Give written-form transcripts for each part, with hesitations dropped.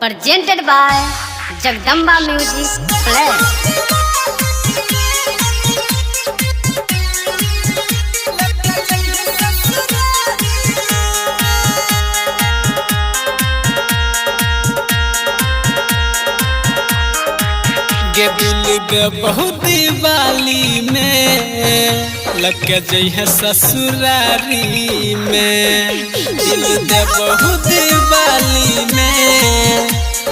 presented by Jagdamba Music Plus. गे दिल गे बहुत दिवाली में लग के जइहे ससुरारी में। दिल दे बहुत दिवाली में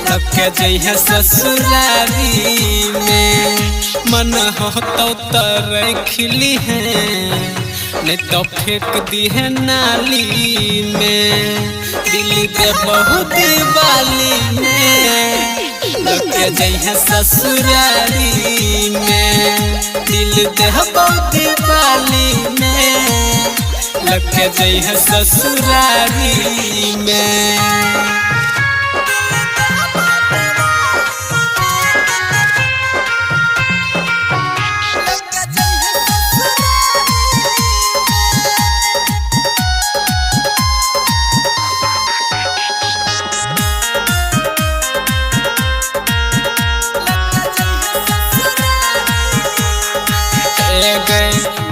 लग के जइहे ससुरारी में। मन हो तो रखली है नहीं तो फेंक दी है नाली में। दिल दे बहुत दिवाली में लगे जइहे ससुरारी में। दिल दे बहुत दिवाली में लगे जइहे ससुरारी में।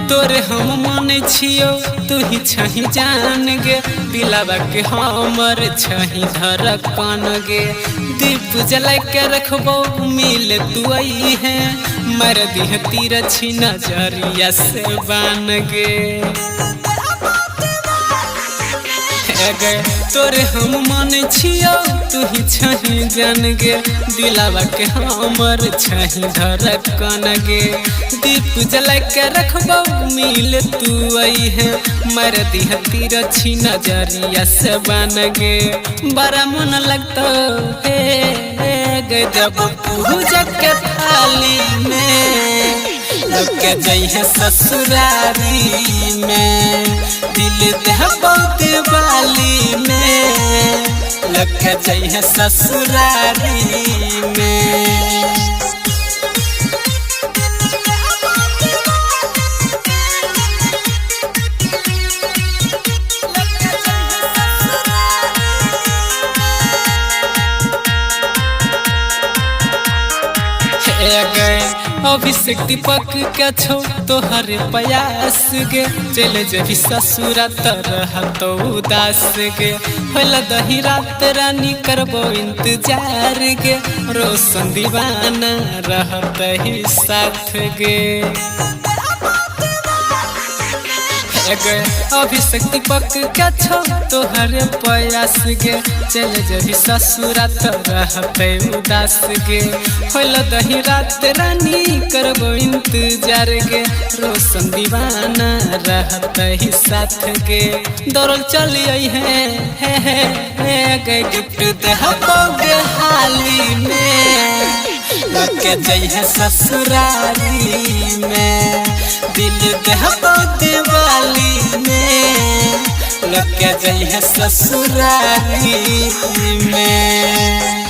तोरे हम माने छियो तू ही छही जान गे। दिलावा के हमर छही धड़कन गे। दीप जला के रखबो मिल तू आई है मर दिह तीर छी नजरिया से बान गे। तोरे हम माने छियो तू ही छही जान गे। दिलावा के हमर छही धड़कन गे। दीप जला के रखबो मिल तू आई है मर दिह तीर छी नजरिया से बन गे। बड़ा मन लगता है गे जब पूजा के थाली में लग के जइहे ससुरारी में। दिल दे बहुत दिवाली में लग के जइहे ससुरारी में। अभिषेक दीपक के छो तोहरे प्रयास गे। चल जभी ससुरा तरह तो उदास गे। फैल दही रात रानी करबो इंतजार गे। रोशन दीवाना रहत ही साथ गे। अभिषेक दीपक के छो तोहरे प्रयास गे। चल जभी ससुरा रहते उदास गे। फैल दही रात रानी करबो इंतजार गे। रोशन दीवाना रहत ही साथ गे। दौड़ल चलिए है गे गिफ्ट देहबोगे हाली में लग के जइहे ससुरारी में। दिल देहबो दिवाली में लग के जइहे ससुरारी में।